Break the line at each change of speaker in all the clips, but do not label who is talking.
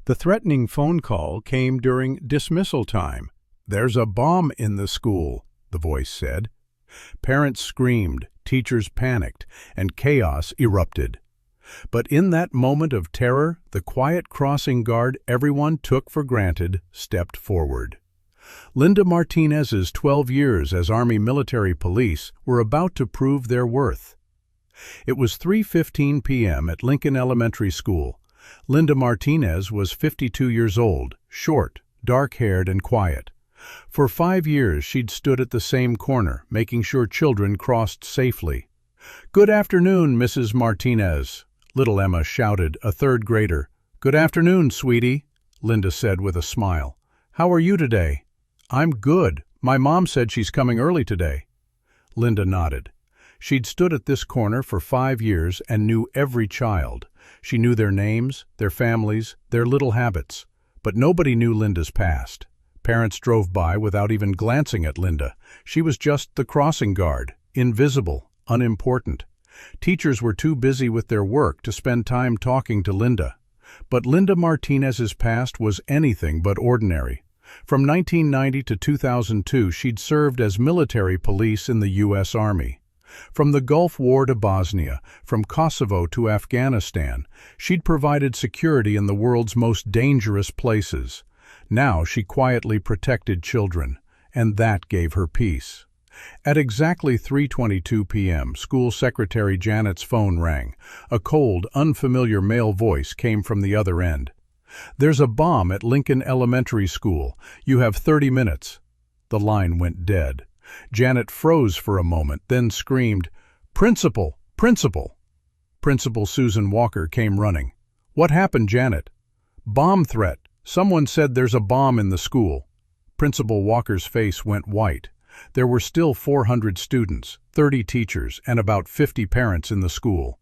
The threatening phone call came during dismissal time. "There's a bomb in the school," the voice said. Parents screamed, teachers panicked, and chaos erupted. But in that moment of terror, the quiet crossing guard everyone took for granted stepped forward. Linda Martinez's 12 years as Army military police were about to prove their worth. It was 3:15 p.m. at Lincoln Elementary School. Linda Martinez was 52 years old, short, dark-haired, and quiet. For 5 years she'd stood at the same corner, making sure children crossed safely. "Good afternoon, Mrs. Martinez," little Emma shouted, a third grader. "Good afternoon, sweetie," Linda said with a smile. "How are you today?" "I'm good. My mom said she's coming early today." Linda nodded. She'd stood at this corner for 5 years and knew every child. She knew their names, their families, their little habits. But nobody knew Linda's past. Parents drove by without even glancing at Linda. She was just the crossing guard, invisible, unimportant. Teachers were too busy with their work to spend time talking to Linda. But Linda Martinez's past was anything but ordinary. From 1990 to 2002, she'd served as military police in the U.S. Army. From the Gulf War to Bosnia, from Kosovo to Afghanistan, she'd provided security in the world's most dangerous places. Now she quietly protected children, and that gave her peace. At exactly 3:22 p.m., School Secretary Janet's phone rang. A cold, unfamiliar male voice came from the other end. "There's a bomb at Lincoln Elementary School. You have 30 minutes." The line went dead. Janet froze for a moment, then screamed, "Principal! Principal!" Principal Susan Walker came running. "What happened, Janet?" "Bomb threat. Someone said there's a bomb in the school." Principal Walker's face went white. There were still 400 students, 30 teachers, and about 50 parents in the school.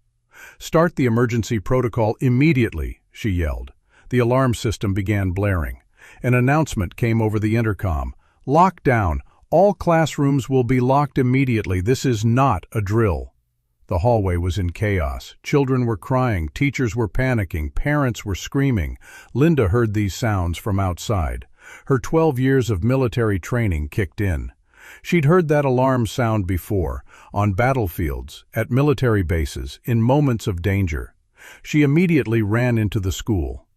"Start the emergency protocol immediately," she yelled. The alarm system began blaring. An announcement came over the intercom. "Lockdown! All classrooms will be locked immediately. This is not a drill." The hallway was in chaos. Children were crying, teachers were panicking, parents were screaming. Linda heard these sounds from outside. Her 12 years of military training kicked in. She'd heard that alarm sound before, on battlefields, at military bases, in moments of danger. She immediately ran into the school.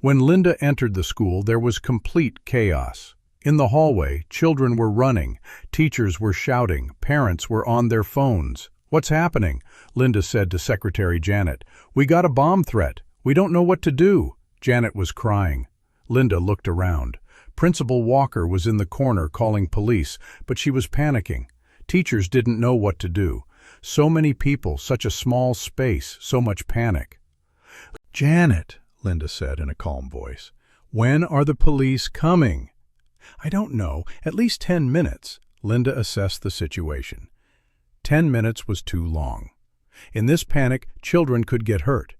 When Linda entered the school, there was complete chaos. In the hallway, children were running, teachers were shouting, parents were on their phones. "What's happening?" Linda said to Secretary Janet. "We got a bomb threat. We don't know what to do." Janet was crying. Linda looked around. Principal Walker was in the corner calling police, but she was panicking. Teachers didn't know what to do. So many people, such a small space, so much panic. "Janet," Linda said in a calm voice, "when are the police coming?" "I don't know. At least 10 minutes. Linda assessed the situation. 10 minutes was too long. In this panic, children could get hurt.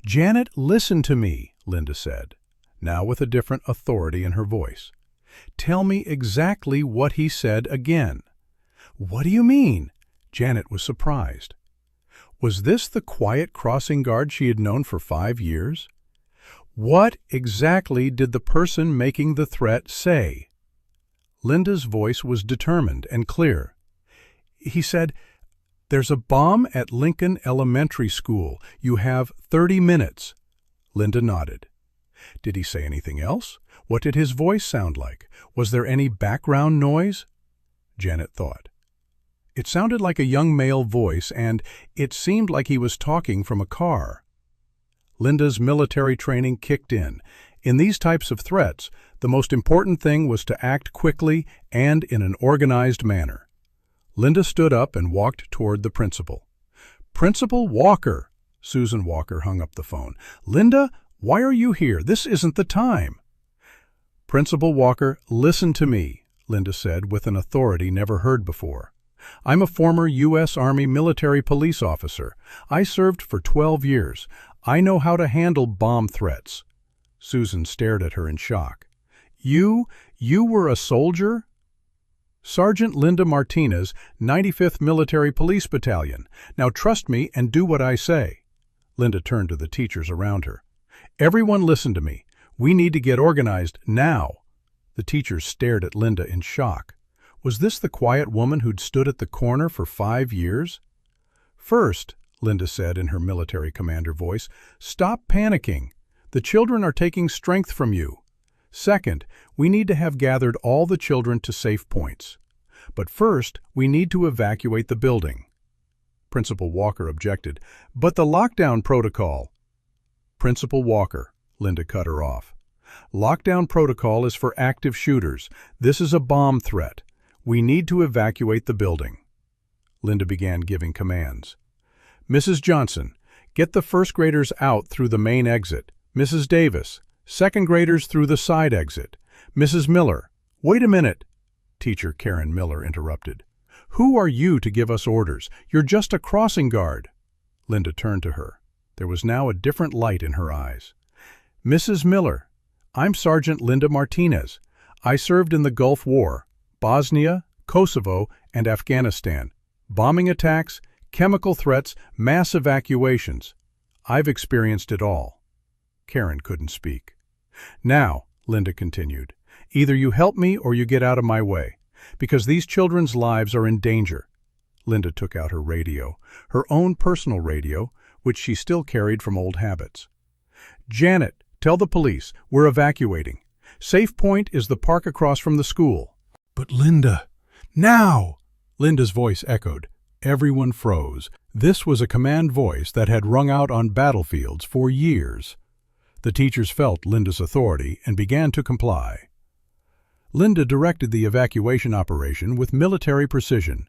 "Janet, listen to me," Linda said, now with a different authority in her voice. "Tell me exactly what he said again." "What do you mean?" Janet was surprised. Was this the quiet crossing guard she had known for 5 years? "What exactly did the person making the threat say?" Linda's voice was determined and clear. "He said, 'There's a bomb at Lincoln Elementary School. You have 30 minutes. Linda nodded. "Did he say anything else? What did his voice sound like? Was there any background noise?" Janet thought. It sounded like a young male voice, and it seemed like he was talking from a car. Linda's military training kicked in. In these types of threats, the most important thing was to act quickly and in an organized manner. Linda stood up and walked toward the principal. "Principal Walker!" Susan Walker hung up the phone. "Linda, why are you here? This isn't the time." "Principal Walker, listen to me," Linda said with an authority never heard before. "I'm a former U.S. Army military police officer. I served for 12 years. I know how to handle bomb threats." Susan stared at her in shock. You were a soldier?" "Sergeant Linda Martinez, 95th Military Police Battalion. Now trust me and do what I say." Linda turned to the teachers around her. "Everyone listen to me. We need to get organized now." The teachers stared at Linda in shock. Was this the quiet woman who'd stood at the corner for 5 years? "First," Linda said in her military commander voice, "stop panicking. The children are taking strength from you. Second, we need to have gathered all the children to safe points. But first, we need to evacuate the building." Principal Walker objected. "But the lockdown protocol." "Principal Walker," Linda cut her off. "Lockdown protocol is for active shooters. This is a bomb threat. We need to evacuate the building." Linda began giving commands. "Mrs. Johnson, get the first graders out through the main exit. Mrs. Davis, second graders through the side exit. Mrs. Miller—" "Wait a minute," Teacher Karen Miller interrupted. "Who are you to give us orders? You're just a crossing guard." Linda turned to her. There was now a different light in her eyes. "Mrs. Miller, I'm Sergeant Linda Martinez. I served in the Gulf War, Bosnia, Kosovo, and Afghanistan. Bombing attacks, chemical threats, mass evacuations. I've experienced it all." Karen couldn't speak. "Now," Linda continued, "either you help me or you get out of my way, because these children's lives are in danger." Linda took out her radio, her own personal radio, which she still carried from old habits. "Janet, tell the police, we're evacuating. Safe point is the park across from the school." "But Linda, now!" Linda's voice echoed. Everyone froze. This was a command voice that had rung out on battlefields for years. The teachers felt Linda's authority and began to comply. Linda directed the evacuation operation with military precision.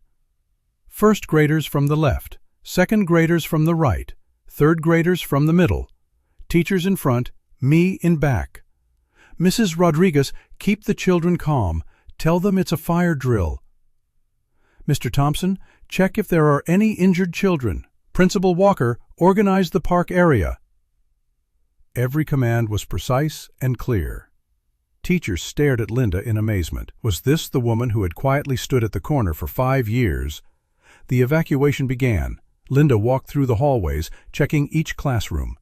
First graders from the left, second graders from the right, third graders from the middle. Teachers in front, me in back. "Mrs. Rodriguez, keep the children calm. Tell them it's a fire drill. Mr. Thompson, check if there are any injured children. Principal Walker, organize the park area." Every command was precise and clear. Teachers stared at Linda in amazement. Was this the woman who had quietly stood at the corner for 5 years? The evacuation began. Linda walked through the hallways, checking each classroom.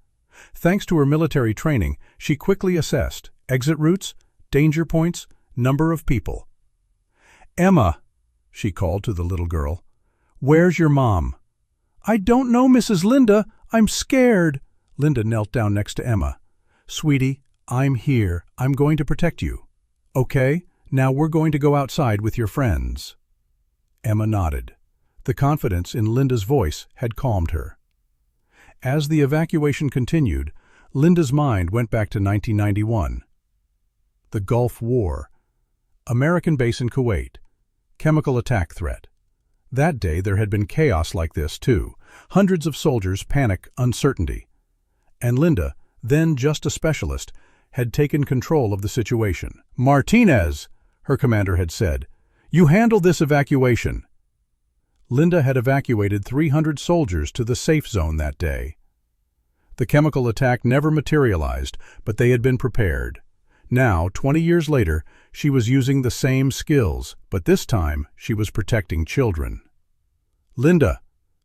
Thanks to her military training, she quickly assessed exit routes, danger points, number of people. "Emma," she called to the little girl, "where's your mom?" "I don't know, Mrs. Linda. I'm scared." Linda knelt down next to Emma. "Sweetie, I'm here. I'm going to protect you. Okay, now we're going to go outside with your friends." Emma nodded. The confidence in Linda's voice had calmed her. As the evacuation continued, Linda's mind went back to 1991. The Gulf War, American base in Kuwait, chemical attack threat. That day there had been chaos like this too. Hundreds of soldiers, panic, uncertainty. And Linda, then just a specialist, had taken control of the situation. "Martinez," her commander had said, "you handle this evacuation." Linda had evacuated 300 soldiers to the safe zone that day. The chemical attack never materialized, but they had been prepared. Now, 20 years later, she was using the same skills, but this time she was protecting children. "Linda,"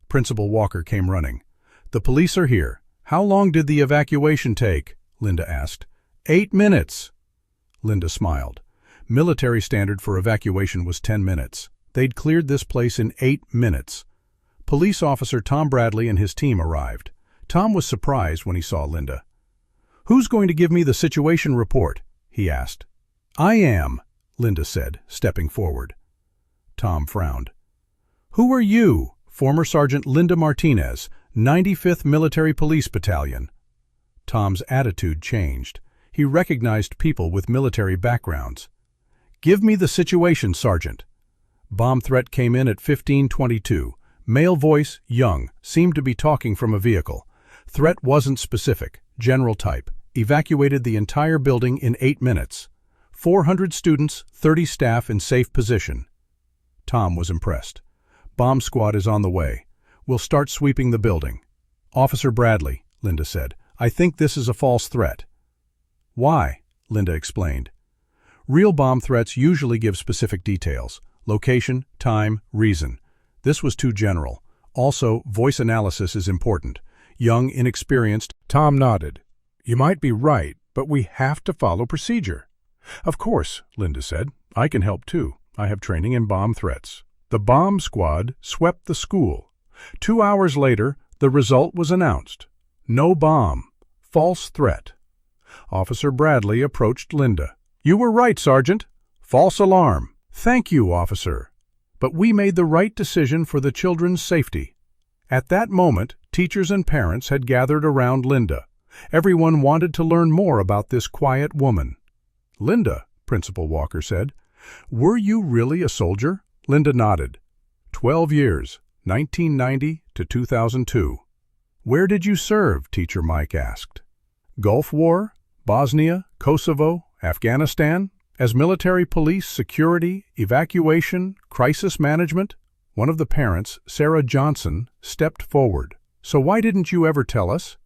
Principal Walker came running. "The police are here. How long did the evacuation take?" Linda asked. 8 minutes. Linda smiled. Military standard for evacuation was 10 minutes. They'd cleared this place in 8 minutes. Police officer Tom Bradley and his team arrived. Tom was surprised when he saw Linda. "Who's going to give me the situation report?" he asked. "I am," Linda said, stepping forward. Tom frowned. "Who are you?" "Former Sergeant Linda Martinez, 95th Military Police Battalion." Tom's attitude changed. He recognized people with military backgrounds. "Give me the situation, Sergeant." Bomb threat came in at 15:22. Male voice, young, seemed to be talking from a vehicle. Threat wasn't specific, general type. Evacuated the entire building in 8 minutes. 400 students, 30 staff in safe position. Tom was impressed. "Bomb squad is on the way. We'll start sweeping the building." "Officer Bradley," Linda said, "I think this is a false threat." "Why?" Linda explained. Real bomb threats usually give specific details. Location, time, reason. This was too general. Also, voice analysis is important. Young, inexperienced. Tom nodded. "You might be right, but we have to follow procedure." "Of course," Linda said. "I can help too. I have training in bomb threats." The bomb squad swept the school. 2 hours later, the result was announced. No bomb. False threat. Officer Bradley approached Linda. "You were right, Sergeant. False alarm." "Thank you, officer. But we made the right decision for the children's safety." At that moment, teachers and parents had gathered around Linda. Everyone wanted to learn more about this quiet woman. "Linda," Principal Walker said, "were you really a soldier?" Linda nodded. 12 years, 1990 to 2002. "Where did you serve?" Teacher Mike asked. "Gulf War, Bosnia, Kosovo, Afghanistan, as military police, security, evacuation, crisis management." One of the parents, Sarah Johnson, stepped forward. "So why didn't you ever tell us?"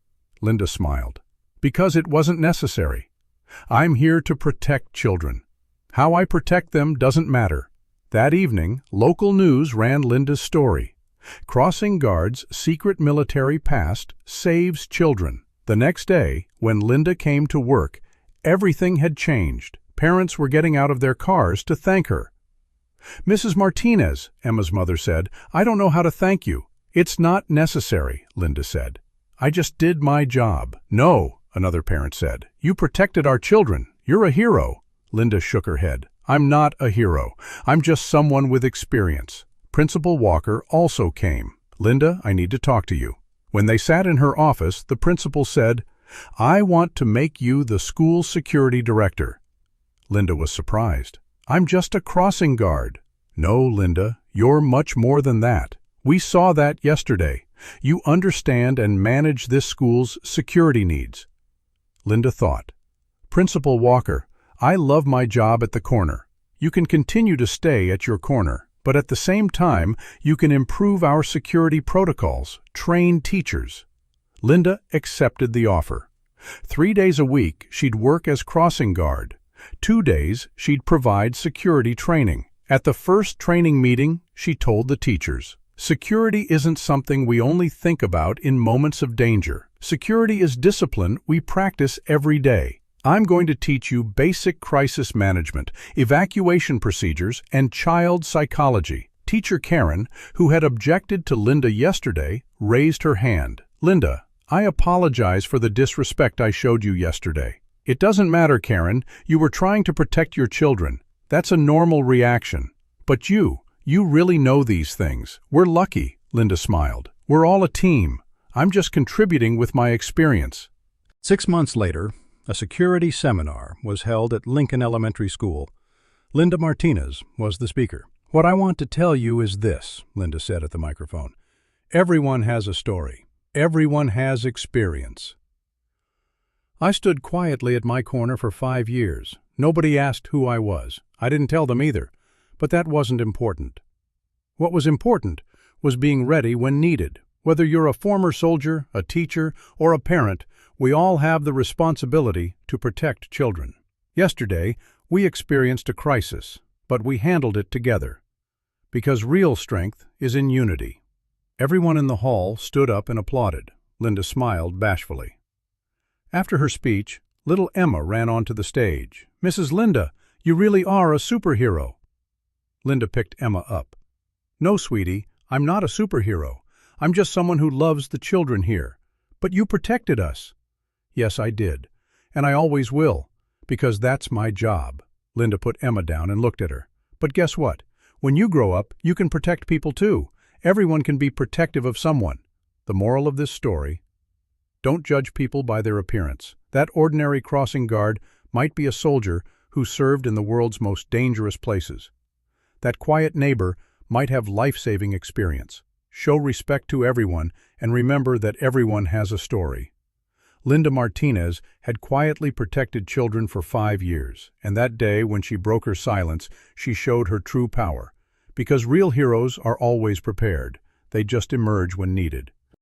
Linda smiled. "Because it wasn't necessary. I'm here to protect children. How I protect them doesn't matter." That evening, local news ran Linda's story. Crossing Guard's secret military past saves children. The next day, when Linda came to work, everything had changed. Parents were getting out of their cars to thank her. "Mrs. Martinez," Emma's mother said, "I don't know how to thank you." "It's not necessary," Linda said. "I just did my job." "No," another parent said. "You protected our children. You're a hero." Linda shook her head. "I'm not a hero. I'm just someone with experience." Principal Walker also came. "Linda, I need to talk to you." When they sat in her office, the principal said, "I want to make you the school security director." Linda was surprised. "I'm just a crossing guard." "No, Linda, you're much more than that. We saw that yesterday. You understand and manage this school's security needs." Linda thought. "Principal Walker, I love my job at the corner. You can continue to stay at your corner, but at the same time, you can improve our security protocols, train teachers." Linda accepted the offer. 3 days a week, she'd work as crossing guard. 2 days, she'd provide security training. At the first training meeting, she told the teachers, "Security isn't something we only think about in moments of danger. Security is discipline we practice every day. I'm going to teach you basic crisis management, evacuation procedures, and child psychology." Teacher Karen, who had objected to Linda yesterday, raised her hand. "Linda, I apologize for the disrespect I showed you yesterday." "It doesn't matter, Karen. You were trying to protect your children. That's a normal reaction. But you really know these things. We're lucky," Linda smiled. "We're all a team. I'm just contributing with my experience." 6 months later, a security seminar was held at Lincoln Elementary School. Linda Martinez was the speaker. "What I want to tell you is this," Linda said at the microphone. "Everyone has a story. Everyone has experience. I stood quietly at my corner for 5 years. Nobody asked who I was. I didn't tell them either. But that wasn't important. What was important was being ready when needed. Whether you're a former soldier, a teacher, or a parent, we all have the responsibility to protect children. Yesterday, we experienced a crisis, but we handled it together. Because real strength is in unity." Everyone in the hall stood up and applauded. Linda smiled bashfully. After her speech, little Emma ran onto the stage. "Mrs. Linda, you really are a superhero." Linda picked Emma up. "No, sweetie, I'm not a superhero. I'm just someone who loves the children here. But you protected us." "Yes, I did. And I always will, because that's my job." Linda put Emma down and looked at her. "But guess what? When you grow up, you can protect people too. Everyone can be protective of someone." The moral of this story: don't judge people by their appearance. That ordinary crossing guard might be a soldier who served in the world's most dangerous places. That quiet neighbor might have life-saving experience. Show respect to everyone and remember that everyone has a story. Linda Martinez had quietly protected children for 5 years, and that day when she broke her silence, she showed her true power. Because real heroes are always prepared. They just emerge when needed.